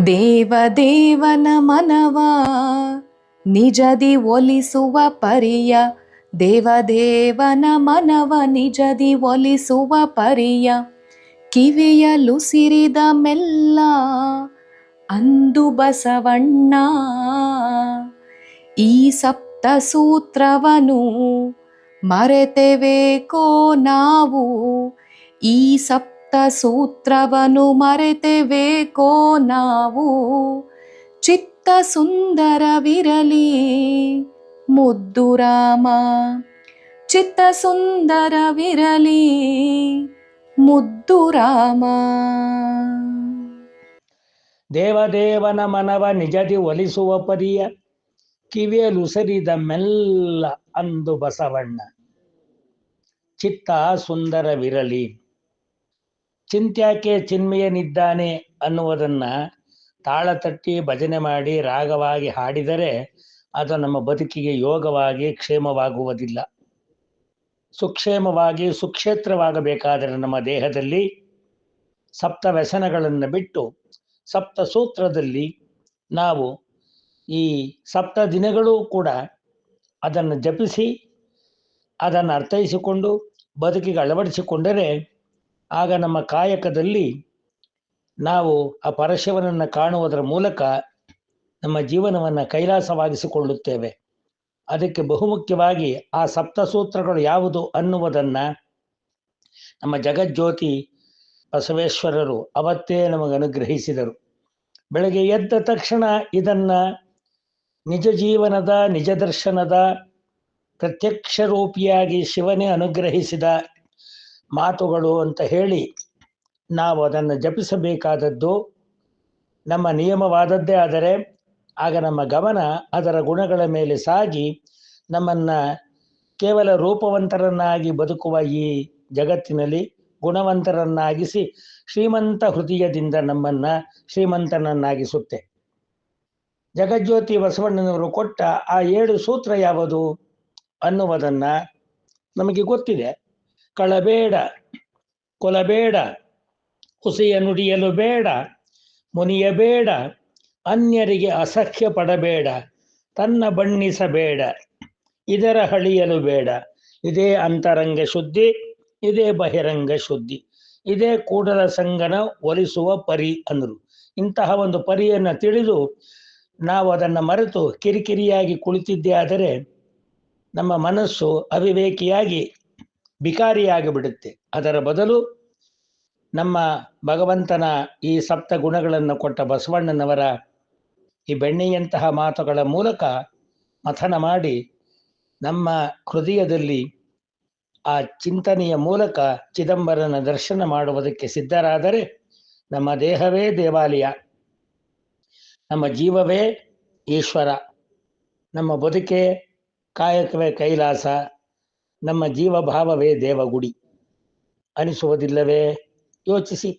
ದೇವದೇವನ ಮನವ ನಿಜದಿ ಒಲಿಸುವ ಪರಿಯ, ದೇವದೇವನ ಮನವ ನಿಜದಿ ಒಲಿಸುವ ಪರಿಯ, ಕಿವಿಯಲುಸಿರಿದ ಮೆಲ್ಲ ಅಂದು ಬಸವಣ್ಣ. ಈ ಸಪ್ತ ಸೂತ್ರವನು ಮರೆತೆವೇಕೋ ನಾವು, ಈ ಸಪ್ತ ಸೂತ್ರವನು ಮರೆತೆವೇಕೋ ನಾವು. ಚಿತ್ತ ಸುಂದರವಿರಲಿ ಮುದ್ದು ರಾಮ, ಚಿತ್ತ ಸುಂದರವಿರಲಿ ಮುದ್ದು ರಾಮ. ದೇವದೇವನ ಮನವ ನಿಜದಿ ಒಲಿಸುವ ಪರಿಯ, ಕಿವಿಯಲುಸರಿದ ಮೆಲ್ಲ ಅಂದು ಬಸವಣ್ಣ. ಚಿತ್ತ ಸುಂದರವಿರಲಿ. ಚಿಂತ್ಯಾಕೆ ಚಿನ್ಮಯನಿದ್ದಾನೆ ಅನ್ನುವುದನ್ನ ತಾಳ ತಟ್ಟಿ ಭಜನೆ ಮಾಡಿ ರಾಗವಾಗಿ ಹಾಡಿದರೆ ಅದು ನಮ್ಮ ಬದುಕಿಗೆ ಯೋಗವಾಗಿ ಕ್ಷೇಮವಾಗುವುದಿಲ್ಲ. ಸುಕ್ಷೇಮವಾಗಿ ಸುಕ್ಷೇತ್ರವಾಗಬೇಕಾದರೆ ನಮ್ಮ ದೇಹದಲ್ಲಿ ಸಪ್ತ ವ್ಯಸನಗಳನ್ನು ಬಿಟ್ಟು ಸಪ್ತ ಸೂತ್ರದಲ್ಲಿ ನಾವು ಈ ಸಪ್ತ ದಿನಗಳೂ ಕೂಡ ಅದನ್ನು ಜಪಿಸಿ ಅದನ್ನು ಅರ್ಥೈಸಿಕೊಂಡು ಬದುಕಿಗೆ ಅಳವಡಿಸಿಕೊಂಡರೆ ಆಗ ನಮ್ಮ ಕಾಯಕದಲ್ಲಿ ನಾವು ಆ ಪರಶಿವನನ್ನು ಕಾಣುವುದರ ಮೂಲಕ ನಮ್ಮ ಜೀವನವನ್ನು ಕೈಲಾಸವಾಗಿಸಿಕೊಳ್ಳುತ್ತೇವೆ. ಅದಕ್ಕೆ ಬಹುಮುಖ್ಯವಾಗಿ ಆ ಸಪ್ತಸೂತ್ರಗಳು ಯಾವುದು ಅನ್ನುವುದನ್ನು ನಮ್ಮ ಜಗಜ್ಯೋತಿ ಬಸವೇಶ್ವರರು ಅವತ್ತೇ ನಮಗೆ ಅನುಗ್ರಹಿಸಿದರು. ಬೆಳಗ್ಗೆ ಎದ್ದ ತಕ್ಷಣ ಇದನ್ನು ನಿಜ ಜೀವನದ ನಿಜ ದರ್ಶನದ ಪ್ರತ್ಯಕ್ಷ ರೂಪಿಯಾಗಿ ಶಿವನೇ ಅನುಗ್ರಹಿಸಿದ ಮಾತುಗಳು ಅಂತ ಹೇಳಿ ನಾವು ಅದನ್ನು ಜಪಿಸಬೇಕಾದದ್ದು ನಮ್ಮ ನಿಯಮವಾದದ್ದೇ. ಆದರೆ ಆಗ ನಮ್ಮ ಗಮನ ಅದರ ಗುಣಗಳ ಮೇಲೆ ಸಾಗಿ ನಮ್ಮನ್ನು ಕೇವಲ ರೂಪವಂತರನ್ನಾಗಿ ಬದುಕುವ ಈ ಜಗತ್ತಿನಲ್ಲಿ ಗುಣವಂತರನ್ನಾಗಿಸಿ ಶ್ರೀಮಂತ ಹೃದಯದಿಂದ ನಮ್ಮನ್ನು ಶ್ರೀಮಂತನನ್ನಾಗಿಸುತ್ತೆ. ಜಗಜ್ಯೋತಿ ಬಸವಣ್ಣನವರು ಕೊಟ್ಟ ಆ 7 ಸೂತ್ರ ಯಾವುದು ಅನ್ನುವುದನ್ನು ನಮಗೆ ಗೊತ್ತಿದೆ. ಕಳಬೇಡ, ಕೊಲಬೇಡ, ಹುಸಿಯ ನುಡಿಯಲು ಬೇಡ, ಮುನಿಯಬೇಡ, ಅನ್ಯರಿಗೆ ಅಸಹ್ಯ ಪಡಬೇಡ, ತನ್ನ ಬಣ್ಣಿಸಬೇಡ, ಇದರ ಹಳಿಯಲು ಬೇಡ. ಇದೇ ಅಂತರಂಗ ಶುದ್ಧಿ, ಇದೇ ಬಹಿರಂಗ ಶುದ್ಧಿ, ಇದೇ ಕೂಡಲ ಸಂಗನ ಒಲಿಸುವ ಪರಿ ಅಂದರು. ಇಂತಹ ಒಂದು ಪರಿಯನ್ನು ತಿಳಿದು ನಾವು ಅದನ್ನು ಮರೆತು ಕಿರಿಕಿರಿಯಾಗಿ ಕುಳಿತಿದ್ದೇ ಆದರೆ ನಮ್ಮ ಮನಸ್ಸು ಅವಿವೇಕಿಯಾಗಿ ಬಿಕಾರಿಯಾಗಿ ಬಿಡುತ್ತೆ. ಅದರ ಬದಲು ನಮ್ಮ ಭಗವಂತನ ಈ ಸಪ್ತ ಗುಣಗಳನ್ನು ಕೊಟ್ಟ ಬಸವಣ್ಣನವರ ಈ ಬೆಣ್ಣೆಯಂತಹ ಮಾತುಗಳ ಮೂಲಕ ಮಥನ ಮಾಡಿ ನಮ್ಮ ಹೃದಯದಲ್ಲಿ ಆ ಚಿಂತನೆಯ ಮೂಲಕ ಚಿದಂಬರನ ದರ್ಶನ ಮಾಡುವುದಕ್ಕೆ ಸಿದ್ಧರಾದರೆ ನಮ್ಮ ದೇಹವೇ ದೇವಾಲಯ, ನಮ್ಮ ಜೀವವೇ ಈಶ್ವರ, ನಮ್ಮ ಬದುಕೆ ಕಾಯಕವೇ ಕೈಲಾಸ, ನಮ್ಮ ಜೀವಭಾವವೇ ದೇವಗುಡಿ ಅನಿಸುವುದಿಲ್ಲವೇ? ಯೋಚಿಸಿ.